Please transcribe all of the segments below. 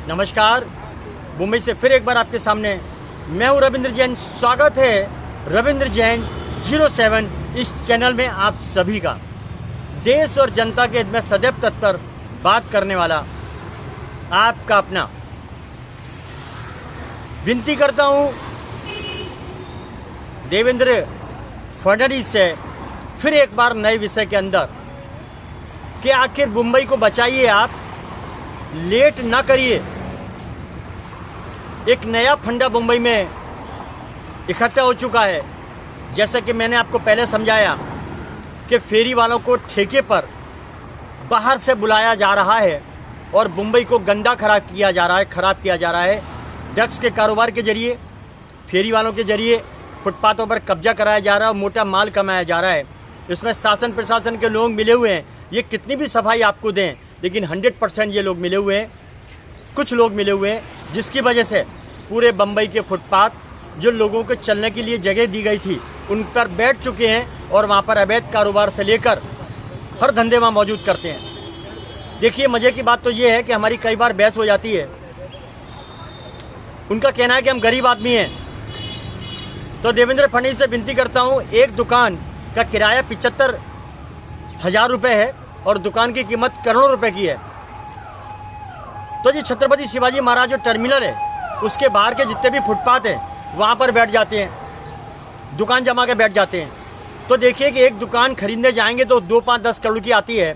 नमस्कार, मुंबई से फिर एक बार आपके सामने मैं हूं रविंद्र जैन। स्वागत है रविंद्र जैन 07 इस चैनल में आप सभी का। देश और जनता के हित में सदैव तत्पर बात करने वाला आपका अपना। विनती करता हूं देवेंद्र फडणवीस से फिर एक बार नए विषय के अंदर कि आखिर मुंबई को बचाइए, आप लेट ना करिए। एक नया फंडा मुंबई में इकट्ठा हो चुका है। जैसा कि मैंने आपको पहले समझाया कि फेरी वालों को ठेके पर बाहर से बुलाया जा रहा है और मुंबई को गंदा खराब किया जा रहा है। ड्रग्स के कारोबार के जरिए, फेरी वालों के जरिए फुटपाथों पर कब्जा कराया जा रहा है और मोटा माल कमाया जा रहा है। इसमें शासन प्रशासन के लोग मिले हुए हैं। ये कितनी भी सफाई आपको दें, लेकिन 100% ये लोग मिले हुए हैं। कुछ लोग मिले हुए हैं जिसकी वजह से पूरे बम्बई के फुटपाथ जो लोगों को चलने के लिए जगह दी गई थी उन पर बैठ चुके हैं और वहाँ पर अवैध कारोबार से लेकर हर धंधे वहाँ मौजूद करते हैं। देखिए, मज़े की बात तो ये है कि हमारी कई बार बहस हो जाती है। उनका कहना है कि हम गरीब आदमी हैं। तो देवेंद्र फडणवीस से विनती करता हूँ, एक दुकान का किराया 75,000 रुपये है और दुकान की कीमत करोड़ों रुपए की है। तो जी छत्रपति शिवाजी महाराज जो टर्मिनल है उसके बाहर के जितने भी फुटपाथ हैं वहाँ पर बैठ जाते हैं, दुकान जमा के बैठ जाते हैं। तो देखिए कि एक दुकान खरीदने जाएंगे तो 2, 5, 10 करोड़ की आती है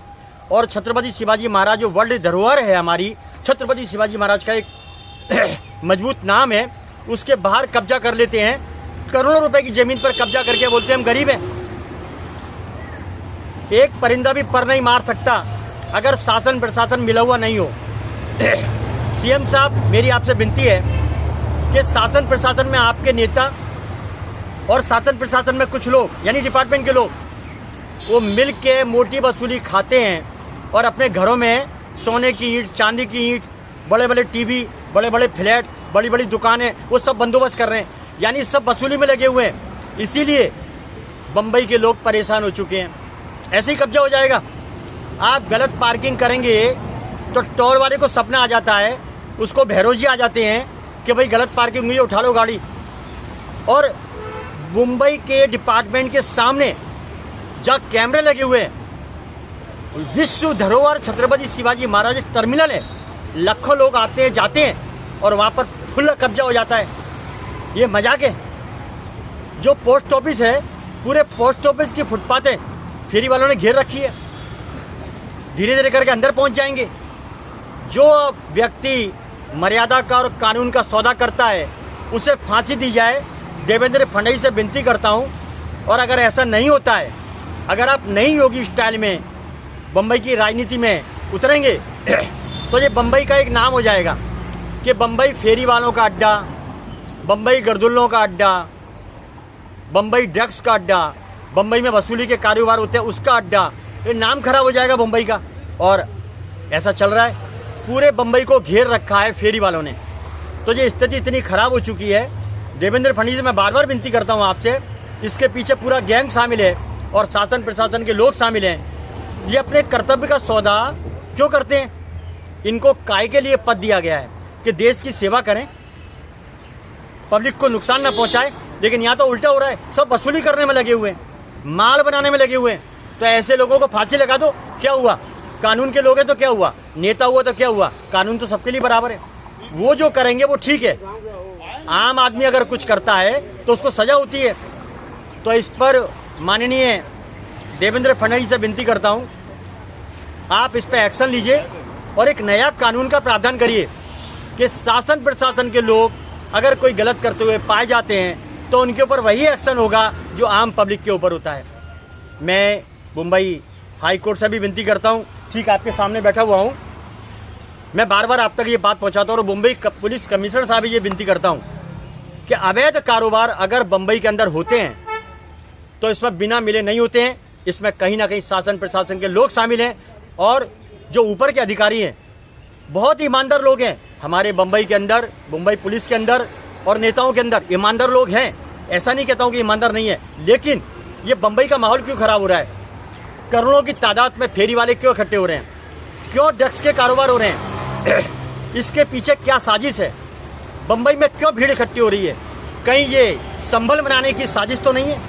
और छत्रपति शिवाजी महाराज जो वर्ल्ड धरोहर है हमारी, छत्रपति शिवाजी महाराज का एक मजबूत नाम है, उसके बाहर कब्जा कर लेते हैं। करोड़ों रुपए की ज़मीन पर कब्जा करके बोलते हैं हम गरीब हैं। एक परिंदा भी पर नहीं मार सकता अगर शासन प्रशासन मिला हुआ नहीं हो। सीएम साहब, मेरी आपसे विनती है कि शासन प्रशासन में आपके नेता और शासन प्रशासन में कुछ लोग यानी डिपार्टमेंट के लोग वो मिल के मोटी वसूली खाते हैं और अपने घरों में सोने की ईंट, चांदी की ईंट, बड़े बड़े टीवी, बड़े बड़े फ्लैट, बड़ी बड़ी दुकानें, वो सब बंदोबस्त कर रहे हैं, यानी सब वसूली में लगे हुए हैं। इसीलिए बम्बई के लोग परेशान हो चुके हैं। ऐसे ही कब्जा हो जाएगा। आप गलत पार्किंग करेंगे तो टोल वाले को सपना आ जाता है, उसको भैरोजी आ जाते हैं कि भाई गलत पार्किंग हुई है, उठा लो गाड़ी। और मुंबई के डिपार्टमेंट के सामने जहाँ कैमरे लगे हुए हैं, विश्व धरोहर छत्रपति शिवाजी महाराज टर्मिनल है, लाखों लोग आते हैं जाते हैं और वहाँ पर फुल कब्जा हो जाता है। ये मजाक है। जो पोस्ट ऑफिस है, पूरे पोस्ट ऑफिस की फुटपाथें फेरी वालों ने घेर रखी है। धीरे धीरे करके अंदर पहुंच जाएंगे। जो व्यक्ति मर्यादा का और कानून का सौदा करता है उसे फांसी दी जाए। देवेंद्र फडणवीस से विनती करता हूं। और अगर ऐसा नहीं होता है, अगर आप नई योगी स्टाइल में बम्बई की राजनीति में उतरेंगे तो ये बम्बई का एक नाम हो जाएगा कि बम्बई फेरी वालों का अड्डा, बम्बई गर्दुल्लों का अड्डा, बम्बई ड्रग्स का अड्डा, बम्बई में वसूली के कारोबार होते हैं उसका अड्डा। ये नाम खराब हो जाएगा मुंबई का। और ऐसा चल रहा है, पूरे बम्बई को घेर रखा है फेरी वालों ने। तो ये स्थिति इतनी खराब हो चुकी है। देवेंद्र फडणवीस, मैं बार बार विनती करता हूँ आपसे, इसके पीछे पूरा गैंग शामिल है और शासन प्रशासन के लोग शामिल हैं। ये अपने कर्तव्य का सौदा क्यों करते हैं? इनको काय के लिए पद दिया गया है कि देश की सेवा करें, पब्लिक को नुकसान ना पहुँचाए, लेकिन यहाँ तो उल्टा हो रहा है। सब वसूली करने में लगे हुए हैं, माल बनाने में लगे हुए हैं। तो ऐसे लोगों को फांसी लगा दो, क्या हुआ? कानून के लोग हैं तो क्या हुआ? नेता हुआ तो क्या हुआ? कानून तो सबके लिए बराबर है। वो जो करेंगे वो ठीक है। आम आदमी अगर कुछ करता है तो उसको सजा होती है। तो इस पर माननीय देवेंद्र फडणवीस से विनती करता हूँ, आप इस पर एक्शन लीजिए और एक नया कानून का प्रावधान करिए कि शासन प्रशासन के लोग अगर कोई गलत करते हुए पाए जाते हैं तो उनके ऊपर वही एक्शन होगा जो आम पब्लिक के ऊपर होता है। मैं मुंबई हाई कोर्ट से भी विनती करता हूं, ठीक आपके सामने बैठा हुआ हूं, मैं बार बार आप तक ये बात पहुंचाता हूं और मुंबई पुलिस कमिश्नर साहब भी ये विनती करता हूं कि अवैध कारोबार अगर मुंबई के अंदर होते हैं तो इसमें बिना मिले नहीं होते हैं। इसमें कहीं ना कहीं शासन प्रशासन के लोग शामिल हैं और जो ऊपर के अधिकारी हैं बहुत ईमानदार लोग हैं। हमारे मुंबई के अंदर, मुंबई पुलिस के अंदर और नेताओं के अंदर ईमानदार लोग हैं। ऐसा नहीं कहता हूँ कि ईमानदार नहीं है, लेकिन ये मुंबई का माहौल क्यों खराब हो रहा है? करोड़ों की तादाद में फेरी वाले क्यों इकट्ठे हो रहे हैं? क्यों ड्रग्स के कारोबार हो रहे हैं? इसके पीछे क्या साजिश है? बम्बई में क्यों भीड़ इकट्ठी हो रही है? कहीं ये संभल बनाने की साजिश तो नहीं है?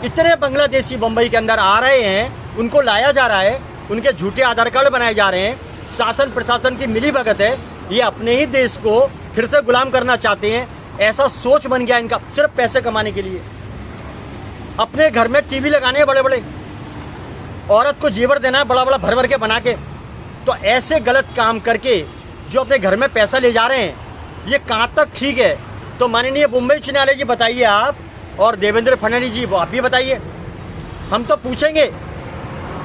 इतने बांग्लादेशी बम्बई के अंदर आ रहे हैं, उनको लाया जा रहा है, उनके झूठे आधार कार्ड बनाए जा रहे हैं, शासन प्रशासन की मिलीभगत है, ये अपने ही देश को फिर से गुलाम करना चाहते हैं। ऐसा सोच बन गया इनका, सिर्फ पैसे कमाने के लिए। अपने घर में टीवी लगाने हैं बड़े बड़े, औरत को जेवर देना है बड़ा बड़ा भर भर के बना के। तो ऐसे गलत काम करके जो अपने घर में पैसा ले जा रहे हैं, ये कहाँ तक ठीक है? तो माननीय मुंबई उच्च न्यायालय जी बताइए आप, और देवेंद्र फडणवीस जी आप भी बताइए। हम तो पूछेंगे,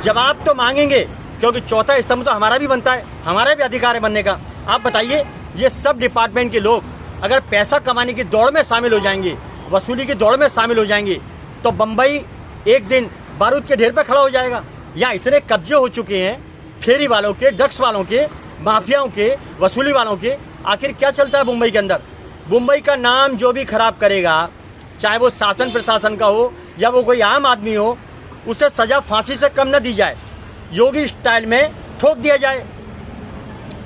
जवाब तो मांगेंगे, क्योंकि चौथा स्तंभ तो हमारा भी बनता है, हमारा भी अधिकार है बनने का। आप बताइए, ये सब डिपार्टमेंट के लोग अगर पैसा कमाने की दौड़ में शामिल हो जाएंगे, वसूली की दौड़ में शामिल हो जाएंगे, तो बम्बई एक दिन बारूद के ढेर पर खड़ा हो जाएगा। यहाँ इतने कब्जे हो चुके हैं फेरी वालों के, ड्रग्स वालों के, माफियाओं के, वसूली वालों के। आखिर क्या चलता है मुंबई के अंदर? मुंबई का नाम जो भी खराब करेगा, चाहे वो शासन प्रशासन का हो या वो कोई आम आदमी हो, उसे सजा फांसी से कम न दी जाए, योगी स्टाइल में ठोक दिया जाए,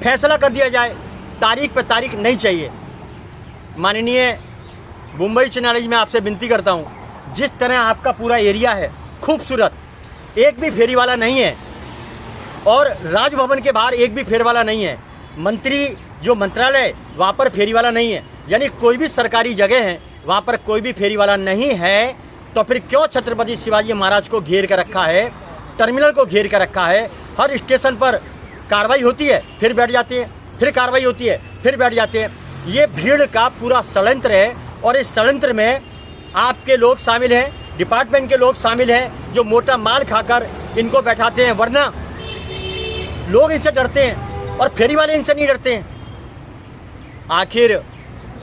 फैसला कर दिया जाए। तारीख पे तारीख नहीं चाहिए। माननीय मुंबई उच्च न्यायालय में आपसे विनती करता हूँ, जिस तरह आपका पूरा एरिया है खूबसूरत, एक भी फेरी वाला नहीं है, और राजभवन के बाहर एक भी फेरी वाला नहीं है, मंत्री जो मंत्रालय वहाँ पर फेरी वाला नहीं है, यानी कोई भी सरकारी जगह है वहाँ पर कोई भी फेरी वाला नहीं है, तो फिर क्यों छत्रपति शिवाजी महाराज को घेर कर रखा है, टर्मिनल को घेर कर रखा है? हर स्टेशन पर कार्रवाई होती है, फिर बैठ जाते हैं, फिर कार्रवाई होती है, फिर बैठ जाते हैं। ये भीड़ का पूरा षड्यंत्र है, और इस षड्यंत्र में आपके लोग शामिल हैं, डिपार्टमेंट के लोग शामिल हैं, जो मोटा माल खाकर इनको बैठाते हैं, वरना लोग इनसे डरते हैं और फेरी वाले इनसे नहीं डरते हैं। आखिर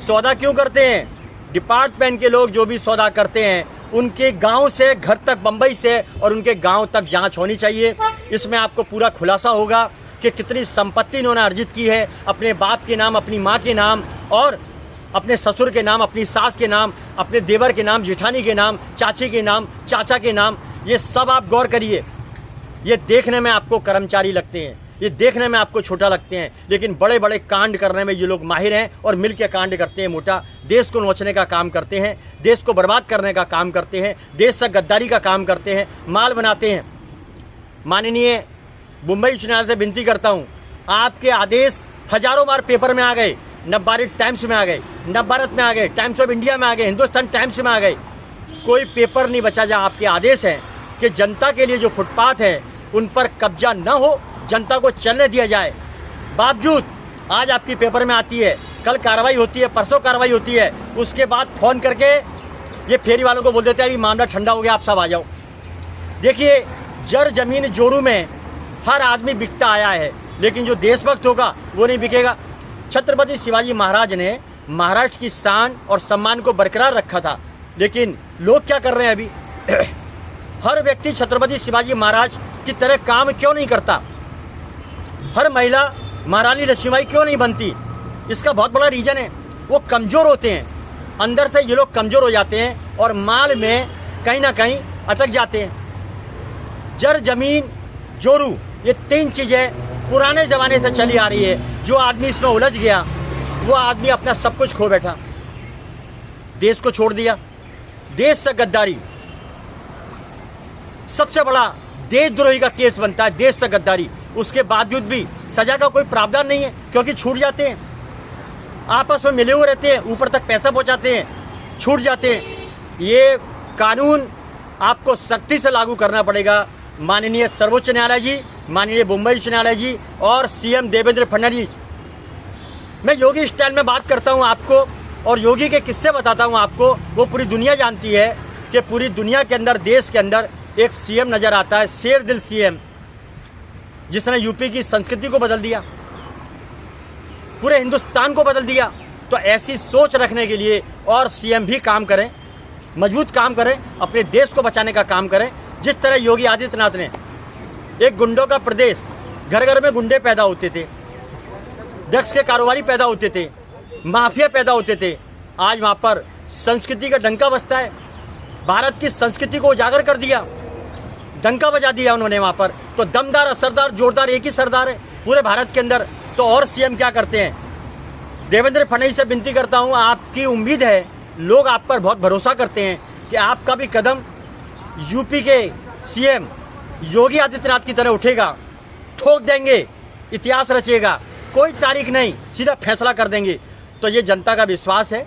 सौदा क्यों करते हैं? डिपार्टमेंट के लोग जो भी सौदा करते हैं, उनके गांव से घर तक, बम्बई से और उनके गांव तक जांच होनी चाहिए। इसमें आपको पूरा खुलासा होगा कि कितनी संपत्ति इन्होंने अर्जित की है, अपने बाप के नाम, अपनी माँ के नाम, और अपने ससुर के नाम, अपनी सास के नाम, अपने देवर के नाम, जेठानी के नाम, चाची के नाम, चाचा के नाम। ये सब आप गौर करिए। ये देखने में आपको कर्मचारी लगते हैं, ये देखने में आपको छोटा लगते हैं, लेकिन बड़े बड़े कांड करने में ये लोग माहिर हैं, और मिल के कांड करते हैं। मोटा देश को नोचने का काम करते हैं, देश को बर्बाद करने का काम करते हैं, देश से गद्दारी का काम करते हैं, माल बनाते हैं। माननीय मुंबई उच्च न्यायालय से विनती करता हूँ, आपके आदेश हजारों बार पेपर में आ गए, नवभारत टाइम्स में आ गए, नवभारत में आ गए, टाइम्स ऑफ इंडिया में आ गए, हिंदुस्तान टाइम्स में आ गए। कोई पेपर नहीं बचा जहाँ आपके आदेश हैं कि जनता के लिए जो फुटपाथ है उन पर कब्जा न हो, जनता को चलने दिया जाए। बावजूद आज आपकी पेपर में आती है, कल कार्रवाई होती है, परसों कार्रवाई होती है, उसके बाद फ़ोन करके ये फेरी वालों को बोल देते हैं अभी मामला ठंडा हो गया, आप सब आ जाओ। देखिए, जर जमीन जोरू में हर आदमी बिकता आया है, लेकिन जो देशभक्त होगा वो नहीं बिकेगा। छत्रपति शिवाजी महाराज ने महाराष्ट्र की शान और सम्मान को बरकरार रखा था, लेकिन लोग क्या कर रहे हैं अभी? हर व्यक्ति छत्रपति शिवाजी महाराज की तरह काम क्यों नहीं करता? हर महिला महारानी लक्ष्मीबाई क्यों नहीं बनती? इसका बहुत बड़ा रीज़न है, वो कमज़ोर होते हैं, अंदर से ये लोग कमज़ोर हो जाते हैं और माल में कहीं ना कहीं अटक जाते हैं। जर जमीन जोरू, ये तीन चीज़ें पुराने ज़माने से चली आ रही है। जो आदमी इसमें उलझ गया, वो आदमी अपना सब कुछ खो बैठा, देश को छोड़ दिया, देश से गद्दारी। सबसे बड़ा देशद्रोही का केस बनता है, देश से गद्दारी। उसके बावजूद भी सजा का कोई प्रावधान नहीं है, क्योंकि छूट जाते हैं, आपस में मिले हुए रहते हैं, ऊपर तक पैसा पहुंचाते हैं, छूट जाते हैं। ये कानून आपको सख्ती से लागू करना पड़ेगा। माननीय सर्वोच्च न्यायालय जी, माननीय मुंबई उच्च न्यायालय जी और सीएम देवेंद्र फडणवीस। मैं योगी स्टाइल में बात करता हूं आपको, और योगी के किस्से बताता हूं आपको। वो पूरी दुनिया जानती है कि पूरी दुनिया के अंदर, देश के अंदर एक सीएम नज़र आता है, शेर दिल सीएम, जिसने यूपी की संस्कृति को बदल दिया, पूरे हिंदुस्तान को बदल दिया। तो ऐसी सोच रखने के लिए और सीएम भी काम करें, मजबूत काम करें, अपने देश को बचाने का काम करें। जिस तरह योगी आदित्यनाथ ने एक गुंडों का प्रदेश, घर घर में गुंडे पैदा होते थे, ड्रग्स के कारोबारी पैदा होते थे, माफिया पैदा होते थे, आज वहाँ पर संस्कृति का डंका बजता है। भारत की संस्कृति को उजागर कर दिया, डंका बजा दिया उन्होंने वहाँ पर। तो दमदार, असरदार, जोरदार एक ही सरदार है पूरे भारत के अंदर। तो और सीएम क्या करते हैं? देवेंद्र फडणवीस से विनती करता हूं, आपकी उम्मीद है, लोग आप पर बहुत भरोसा करते हैं कि आपका भी कदम यूपी के सीएम योगी आदित्यनाथ की तरह उठेगा, ठोक देंगे, इतिहास रचेगा, कोई तारीख नहीं, सीधा फैसला कर देंगे। तो ये जनता का विश्वास है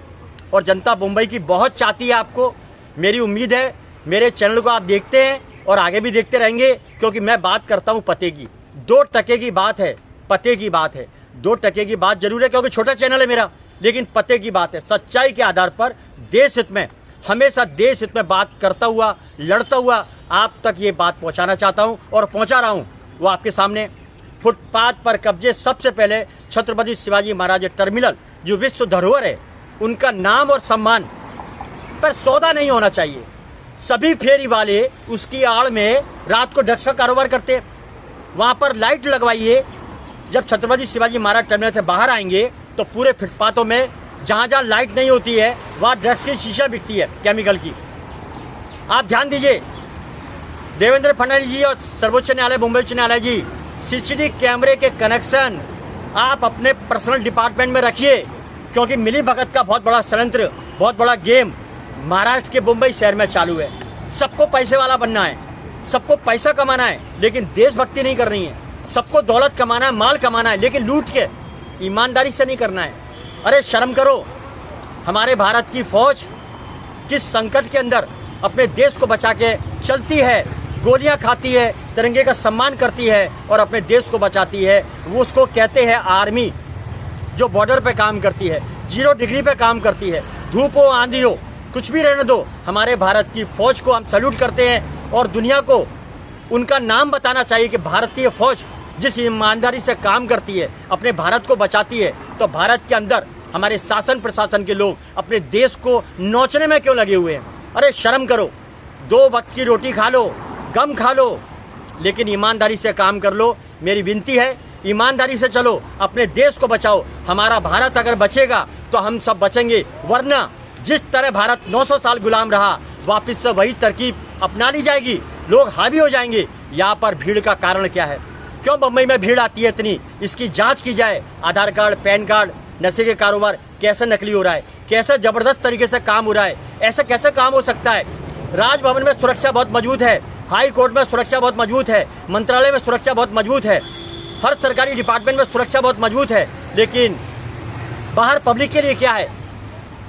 और जनता मुंबई की बहुत चाहती है आपको। मेरी उम्मीद है मेरे चैनल को आप देखते हैं और आगे भी देखते रहेंगे, क्योंकि मैं बात करता हूँ पते की। 2% की बात है, पते की बात है। 2% की बात जरूर है क्योंकि छोटा चैनल है मेरा, लेकिन पते की बात है। सच्चाई के आधार पर देश हित में, हमेशा देश हित में बात करता हुआ, लड़ता हुआ आप तक ये बात पहुंचाना चाहता हूं और पहुंचा रहा हूं। वो आपके सामने फुटपाथ पर कब्जे सबसे पहले छत्रपति शिवाजी महाराज टर्मिनल जो विश्व धरोहर है, उनका नाम और सम्मान पर सौदा नहीं होना चाहिए। सभी फेरी वाले उसकी आड़ में रात को ड्रग्स का कारोबार करते हैं। वहाँ पर लाइट लगवाइए। जब छत्रपति शिवाजी महाराज टर्मिनल से बाहर आएंगे तो पूरे फुटपाथों में जहाँ जहाँ लाइट नहीं होती है वहाँ ड्रग्स की शीशा बिकती है, केमिकल की। आप ध्यान दीजिए, देवेंद्र फडणवीस जी और सर्वोच्च न्यायालय, मुंबई उच्च न्यायालय जी, सीसीटीवी कैमरे के कनेक्शन आप अपने पर्सनल डिपार्टमेंट में रखिए, क्योंकि मिली भगत का बहुत बड़ा षड्यंत्र, बहुत बड़ा गेम महाराष्ट्र के मुंबई शहर में चालू है। सबको पैसे वाला बनना है, सबको पैसा कमाना है, लेकिन देशभक्ति नहीं करनी है। सबको दौलत कमाना है, माल कमाना है, लेकिन लूट के, ईमानदारी से नहीं करना है। अरे शर्म करो। हमारे भारत की फौज किस संकट के अंदर अपने देश को बचा के चलती है, गोलियां खाती है, तिरंगे का सम्मान करती है और अपने देश को बचाती है। वो उसको कहते हैं आर्मी, जो बॉर्डर पे काम करती है, 0 डिग्री पे काम करती है, धूप हो आंधी हो, कुछ भी रहने दो, हमारे भारत की फौज को हम सैल्यूट करते हैं। और दुनिया को उनका नाम बताना चाहिए कि भारतीय फौज जिस ईमानदारी से काम करती है, अपने भारत को बचाती है। तो भारत के अंदर हमारे शासन प्रशासन के लोग अपने देश को नोचने में क्यों लगे हुए हैं? अरे शर्म करो। 2 वक्त की रोटी खा लो, गम खा लो, लेकिन ईमानदारी से काम कर लो। मेरी विनती है, ईमानदारी से चलो, अपने देश को बचाओ। हमारा भारत अगर बचेगा तो हम सब बचेंगे, वरना जिस तरह भारत 900 साल गुलाम रहा, वापस से वही तरकीब अपना ली जाएगी, लोग हावी हो जाएंगे। यहाँ पर भीड़ का कारण क्या है? क्यों मुंबई में भीड़ आती है इतनी? इसकी जांच की जाए। आधार कार्ड, पैन कार्ड, नशे के कारोबार कैसे नकली हो रहा है, कैसे जबरदस्त तरीके से काम हो रहा है, ऐसे कैसे काम हो सकता है? राजभवन में सुरक्षा बहुत मजबूत है, हाई कोर्ट में सुरक्षा बहुत मजबूत है, मंत्रालय में सुरक्षा बहुत मजबूत है, हर सरकारी डिपार्टमेंट में सुरक्षा बहुत मजबूत है, लेकिन बाहर पब्लिक के लिए क्या है?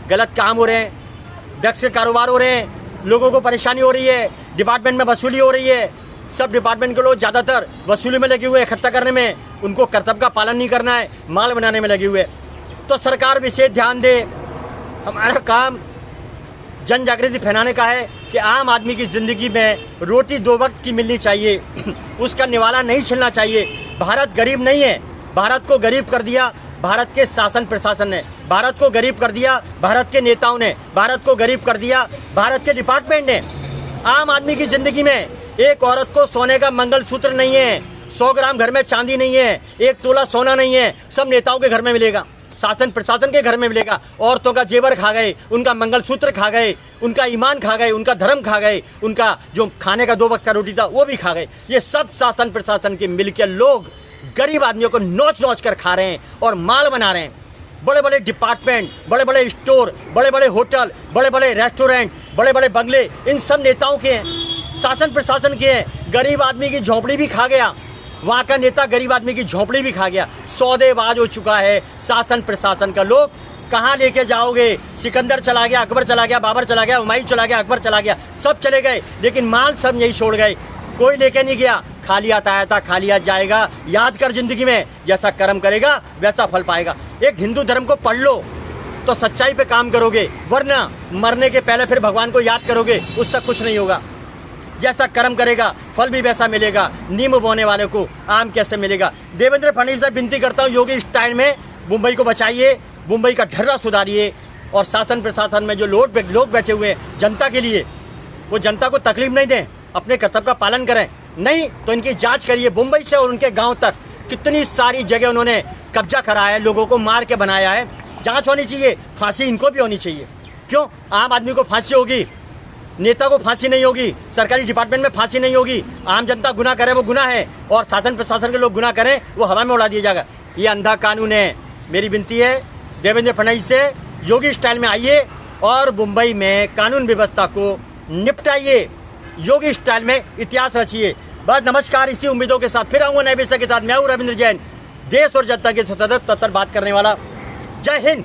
गलत काम हो रहे हैं, ड्रग्स के कारोबार हो रहे हैं, लोगों को परेशानी हो रही है, डिपार्टमेंट में वसूली हो रही है। सब डिपार्टमेंट के लोग ज़्यादातर वसूली में लगे हुए, इकट्ठा करने में, उनको कर्तव्य का पालन नहीं करना है, माल बनाने में लगे हुए। तो सरकार विशेष ध्यान दे। हमारा काम जन जागृति फैलाने का है कि आम आदमी की ज़िंदगी में रोटी 2 वक्त की मिलनी चाहिए, उसका निवाला नहीं छिलना चाहिए। भारत गरीब नहीं है, भारत को गरीब कर दिया भारत के शासन प्रशासन ने, भारत को गरीब कर दिया भारत के नेताओं ने, भारत को गरीब कर दिया भारत के डिपार्टमेंट ने। आम आदमी की ज़िंदगी में एक औरत को सोने का मंगलसूत्र नहीं है, 100 ग्राम घर में चांदी नहीं है, 1 तोला सोना नहीं है, सब नेताओं के घर में मिलेगा, शासन प्रशासन के घर में मिलेगा। औरतों का जेवर खा गए, उनका मंगलसूत्र खा गए, उनका ईमान खा गए, उनका धर्म खा गए, उनका जो खाने का 2 वक्त का रोटी था वो भी खा गए। ये सब शासन प्रशासन के मिलकर लोग गरीब आदमियों को नोच नोच कर खा रहे हैं और माल बना रहे हैं। बड़े बड़े डिपार्टमेंट, बड़े बड़े स्टोर, बड़े बड़े होटल, बड़े बड़े रेस्टोरेंट, बड़े बड़े बंगले, इन सब नेताओं के हैं, शासन प्रशासन के हैं। गरीब आदमी की झोंपड़ी भी खा गया, वहाँ का नेता गरीब आदमी की झोंपड़ी भी खा गया। सौदेबाज हो चुका है शासन प्रशासन का। लोग कहाँ लेके जाओगे? सिकंदर चला गया, अकबर चला गया, बाबर चला गया, हुमायूं चला गया, अकबर चला गया, सब चले गए, लेकिन माल सब यही छोड़ गए, कोई लेके नहीं गया। खाली आता आया था, खाली आ जाएगा। याद कर, जिंदगी में जैसा कर्म करेगा वैसा फल पाएगा। एक हिंदू धर्म को पढ़ लो तो सच्चाई पे काम करोगे, वरना मरने के पहले फिर भगवान को याद करोगे, उससे कुछ नहीं होगा। जैसा कर्म करेगा फल भी वैसा मिलेगा। नींबू बोने वाले को आम कैसे मिलेगा? देवेंद्र फडणवीस से विनती करता हूँ, योगी स्टाइल में मुंबई को बचाइए, मुंबई का ढर्रा सुधारिए और शासन प्रशासन में जो लोग बैठे हुए हैं जनता के लिए, वो जनता को तकलीफ नहीं दें, अपने कर्तव्य का पालन करें। नहीं तो इनकी जांच करिए, मुंबई से और उनके गांव तक कितनी सारी जगह उन्होंने कब्जा कराया है, लोगों को मार के बनाया है। जांच होनी चाहिए, फांसी इनको भी होनी चाहिए। क्यों? आम आदमी को फांसी होगी, नेता को फांसी नहीं होगी, सरकारी डिपार्टमेंट में फांसी नहीं होगी। आम जनता गुनाह करे वो गुनाह है, और शासन प्रशासन के लोग गुनाह करें वो हवा में उड़ा दिया जाएगा। ये अंधा कानून है। मेरी विनती है देवेंद्र फडणवीस से योगी स्टाइल में आइए और मुंबई में कानून व्यवस्था को निपटाइए, योगी स्टाइल में इतिहास रचिए। बस नमस्कार, इसी उम्मीदों के साथ फिर आऊंगा नए विषय के साथ। मैं हूं रविंद्र जैन, देश और जनता के सतत तत्पर बात करने वाला। जय हिंद।